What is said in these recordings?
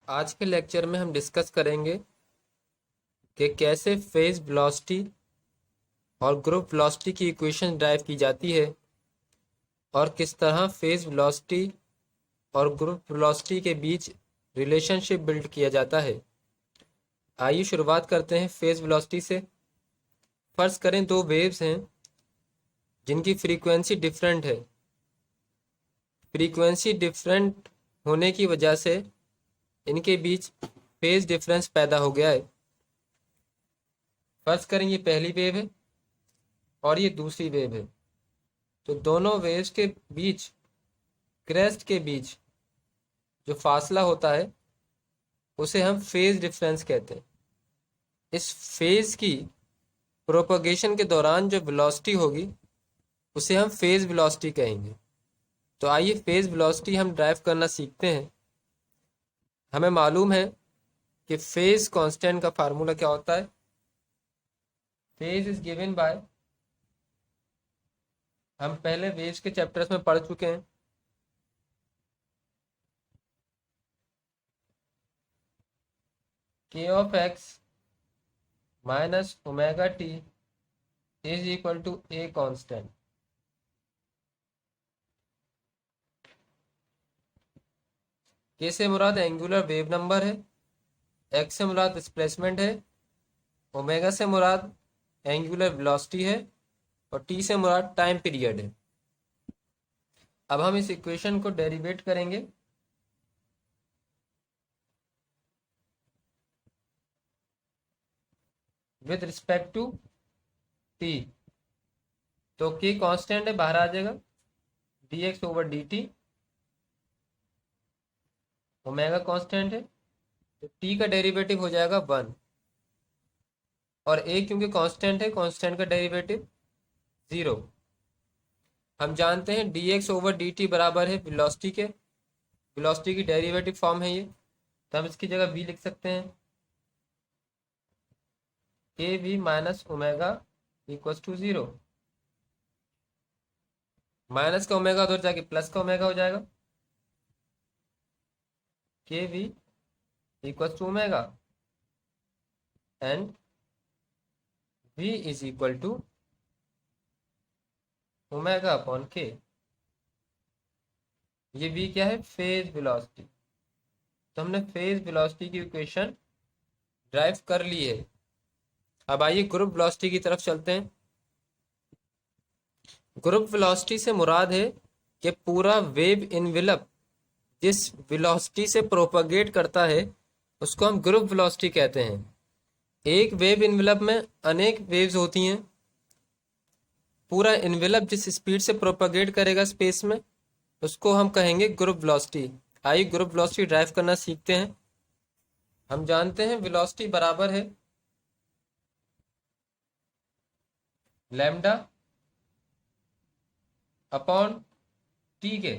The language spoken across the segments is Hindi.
आज के लेक्चर में हम डिस्कस करेंगे कि कैसे फेज वेलोसिटी और ग्रुप वेलोसिटी की इक्वेशन ड्राइव की जाती है और किस तरह फेज वेलोसिटी और ग्रुप वेलोसिटी के बीच रिलेशनशिप बिल्ड किया जाता है। आइए शुरुआत करते हैं फेज वेलोसिटी से। फर्ज करें दो वेव्स हैं जिनकी फ्रीक्वेंसी डिफरेंट है। फ्रीक्वेंसी डिफरेंट होने की वजह से इनके बीच फेज डिफरेंस पैदा हो गया है। फर्ज करें ये पहली वेव है और ये दूसरी वेव है, तो दोनों वेव्स के बीच, क्रेस्ट के बीच जो फासला होता है उसे हम फेज डिफरेंस कहते हैं। इस फेज की प्रोपगेशन के दौरान जो वेलोसिटी होगी उसे हम फेज वेलोसिटी कहेंगे। तो आइए फेज वेलोसिटी हम ड्राइव करना सीखते हैं। हमें मालूम है कि फेज कांस्टेंट का फार्मूला क्या होता है। फेज इज गिवन बाय, हम पहले वेव्स के चैप्टर्स में पढ़ चुके हैं, k of x minus omega t is equal to a constant. k से मुराद एंगुलर वेव नंबर है, x से मुराद डिस्प्लेसमेंट है, ओमेगा से मुराद एंगुलर वेलोसिटी है और t से मुराद टाइम पीरियड है। अब हम इस इक्वेशन को डेरिवेट करेंगे। विद रिस्पेक्ट टू t, तो k कांस्टेंट है, बाहर आ जाएगा, dx over dt। Omega constant है तो t का डेरिवेटिव हो जाएगा 1, और a क्योंकि कांस्टेंट है, कांस्टेंट का डेरिवेटिव 0। हम जानते हैं dx ओवर dt बराबर है वेलोसिटी के, वेलोसिटी की डेरिवेटिव फॉर्म है ये, तो हम इसकी जगह v लिख सकते हैं, k v minus omega equals to 0। Minus का ओमेगा उधर जाके प्लस का ओमेगा हो जाएगा, k v equals to omega and v is equal to omega upon k. ये v क्या है? Phase velocity. तो हमने फेज वेलोसिटी की इक्वेशन ड्राइव कर ली है। अब आइए ग्रुप वेलोसिटी की तरफ चलते हैं। ग्रुप वेलोसिटी से मुराद है कि पूरा वेव इनवेलप जिस वेलोसिटी से प्रोपगेट करता है उसको हम ग्रुप वेलोसिटी कहते हैं। एक वेव इनवेलप में अनेक वेव्स होती हैं। पूरा इनवेलप जिस स्पीड से प्रोपगेट करेगा स्पेस में उसको हम कहेंगे ग्रुप वेलोसिटी। आइए ग्रुप वेलोसिटी ड्राइव करना सीखते हैं। हम जानते हैं वेलोसिटी बराबर है लैम्डा अपॉन टी के,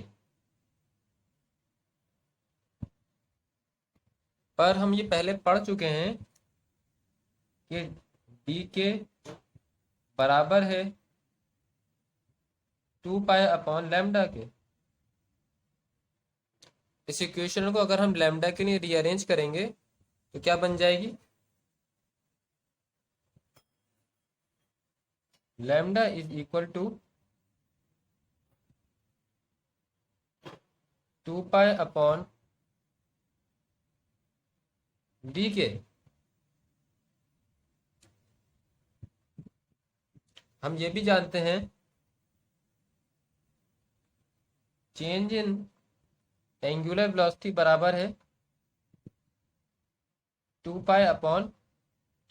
पर हम ये पहले पढ़ चुके हैं कि डी के बराबर है 2 पाई अपॉन लैम्डा के। इस इक्वेशन को अगर हम लैम्डा के लिए रीअरेंज करेंगे तो क्या बन जाएगी? Lambda is equal to 2 pi upon D k. हम ये भी जानते हैं चेंज इन एंगुलर वेलोसिटी बराबर है 2 पाई अपॉन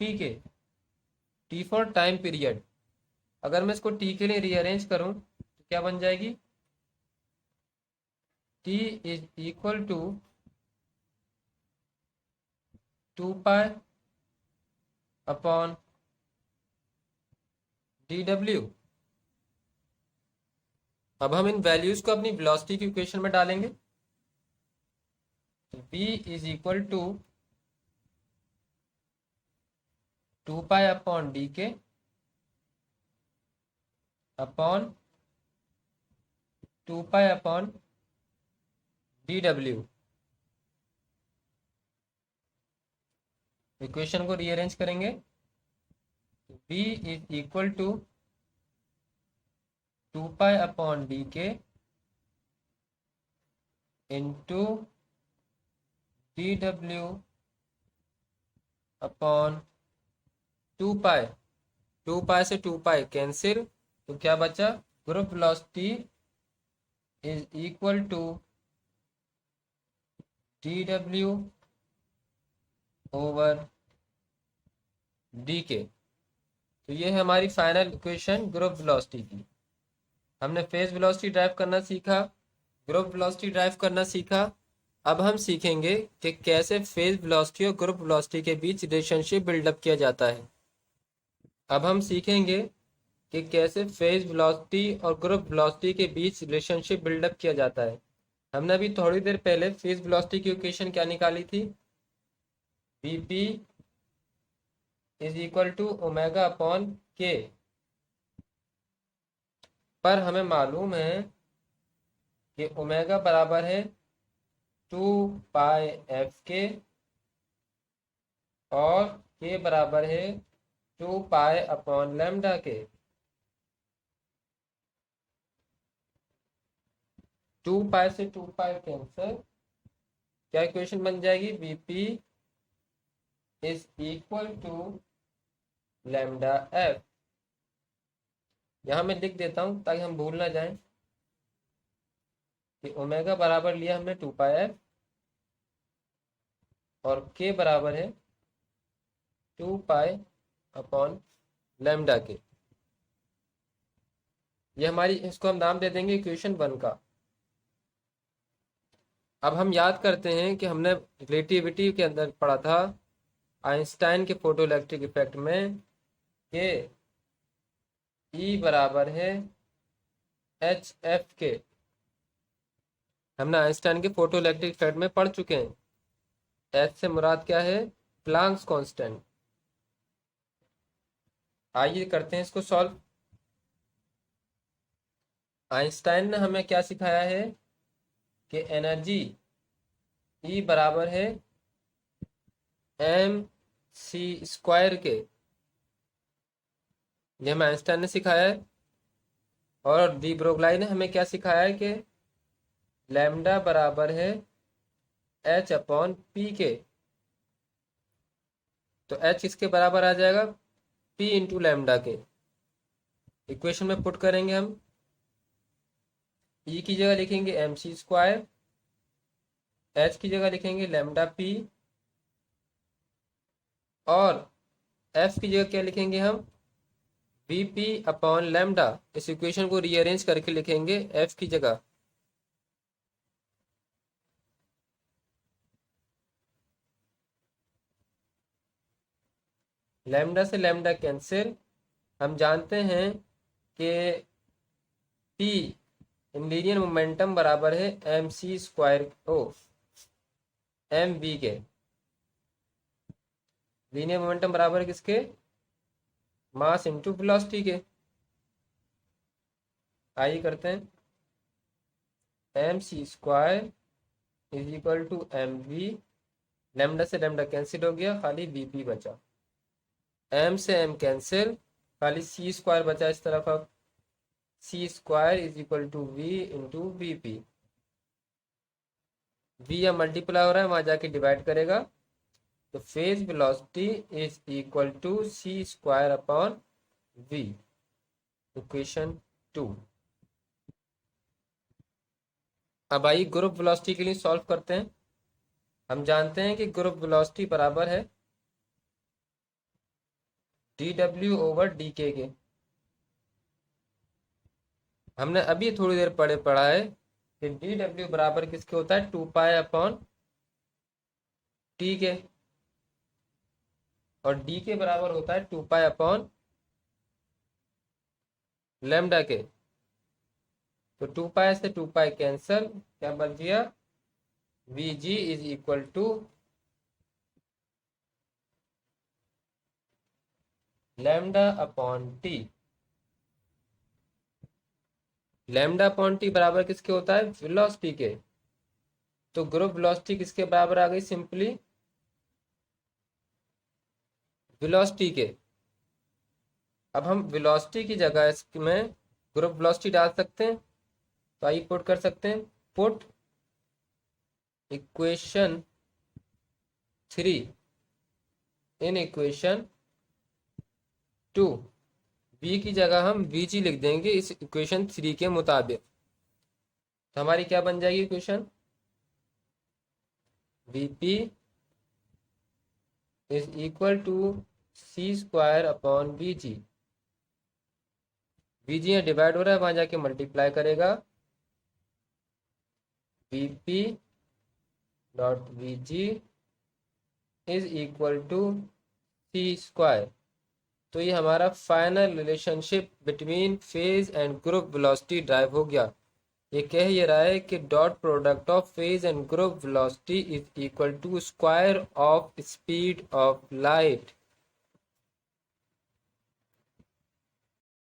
टी के, टी फॉर टाइम पीरियड। अगर मैं इसको टी के लिए रीअरेंज करूं तो क्या बन जाएगी? T is equal to 2 pi upon D डब्ल्यू। अब हम इन वैल्यूज को अपनी वेलोसिटी की इक्वेशन में डालेंगे। v is equal to 2 pi upon D K upon 2 pi upon D W. Equation को रीअरेंज करेंगे तो v is equal to 2 pi upon D K into D W upon 2 pi. 2 pi से 2 पाई कैंसिल, तो क्या बचा, group velocity is equal to D W over D K. तो ये है हमारी फाइनल इक्वेशन ग्रुप वेलोसिटी की। हमने फेज वेलोसिटी ड्राइव करना सीखा, ग्रुप वेलोसिटी ड्राइव करना सीखा। अब हम सीखेंगे कि कैसे फेज वेलोसिटी और ग्रुप वेलोसिटी के बीच रिलेशनशिप बिल्डअप किया जाता है। अब हम सीखेंगे कि कैसे फेज वेलोसिटी और ग्रुप वेलोसिटी के बीच रिलेशनशिप बिल्डअप किया जाता है। हमने अभी थोड़ी देर पहले फेज वेलोसिटी की इक्वेशन क्या निकाली थी, Vp is equal to omega upon k. पर हमें मालूम है कि ओमेगा बराबर है 2 पाई f के और के बराबर है 2 पाई अपॉन लैम्डा के। 2 पाई से 2 पाई कैंसिल, क्या इक्वेशन बन जाएगी, Vp is equal to lambda f. यहाँ मैं लिख देता हूँ ताकि हम भूल ना जाएं कि ओमेगा बराबर लिया हमने 2 पाई f और के बराबर है 2 पाई अपॉन लैम्डा के। ये हमारी, इसको हम नाम दे देंगे इक्वेशन 1 का। अब हम याद करते हैं कि हमने रिलेटिविटी के अंदर पढ़ा था आइंस्टाइन के फोटोइलेक्ट्रिक इफेक्ट में कि E बराबर है एच एफ के। हमने आइंस्टाइन के फोटोइलेक्ट्रिक इफेक्ट में पढ़ चुके हैं। एच से मुराद क्या है, प्लांक्स कांस्टेंट। आइए करते हैं इसको सॉल्व। आइंस्टाइन ने हमें क्या सिखाया है कि एनर्जी E बराबर है mc² के। ये हमें आइंस्टाइन ने सिखाया है। और डी ब्रोगली ने हमें क्या सिखाया है कि लैम्डा बराबर है h अपॉन पी के। तो h किसके बराबर आ जाएगा, p इंटू लैम्डा के। इक्वेशन में पुट करेंगे हम, E की जगह लिखेंगे mc², h की जगह लिखेंगे लैम्डा p और f की जगह क्या लिखेंगे हम, Vp अपॉन लैम्डा। इस इक्वेशन को रीअरेंज करके लिखेंगे f की जगह लैम्डा से लैम्डा कैंसिल। हम जानते हैं कि P इन लीनियर मोमेंटम बराबर है mc² ओ mv के। लीनियर मोमेंटम बराबर है किसके, मास इंटू वेलोसिटी के। आइए करते हैं, mc² is equal to mv। Lambda से लैम्डा कैंसिल हो गया, खाली vp बचा। m से m कैंसिल, खाली c² बचा इस तरफ। अब c² is equal to v into vp। v या मल्टीप्लाई हो रहा है, वहां जाके डिवाइड करेगा। तो phase velocity is equal to c² upon v। Equation 2। अब आइए ग्रुप वेलोसिटी के लिए सॉल्व करते हैं। हम जानते हैं कि ग्रुप वेलोसिटी बराबर है dw ओवर dk के। हमने अभी थोड़ी देर पढ़ा है कि dw बराबर किसके होता है, 2 पाई अपॉन टी के, और डी के बराबर होता है 2 पाई अपॉन लैम्डा के। तो 2 पाई से 2 पाई कैंसल, क्या बच गया, Vg is equal to lambda upon t. Lambda upon t बराबर किसके होता है, वेलोसिटी के। तो ग्रुप वेलोसिटी किसके बराबर आ गई, सिंपली वेलोसिटी के। अब हम वेलोसिटी की जगह इसमें ग्रुप वेलोसिटी डाल सकते हैं, तो आइए पुट कर सकते हैं। Put equation 3 in equation 2। v की जगह हम vg लिख देंगे इस इक्वेशन 3 के मुताबिक। तो हमारी क्या बन जाएगी equation? vp is equal to C square upon vg। vg यहाँ डिवाइड हो रहा है, वहां जाके मल्टीप्लाई करेगा। vp dot vg is equal to C square. तो ये हमारा final relationship between phase and group velocity derive हो गया। ये कह ये रहा है कि dot product of phase and group velocity is equal to square of speed of light.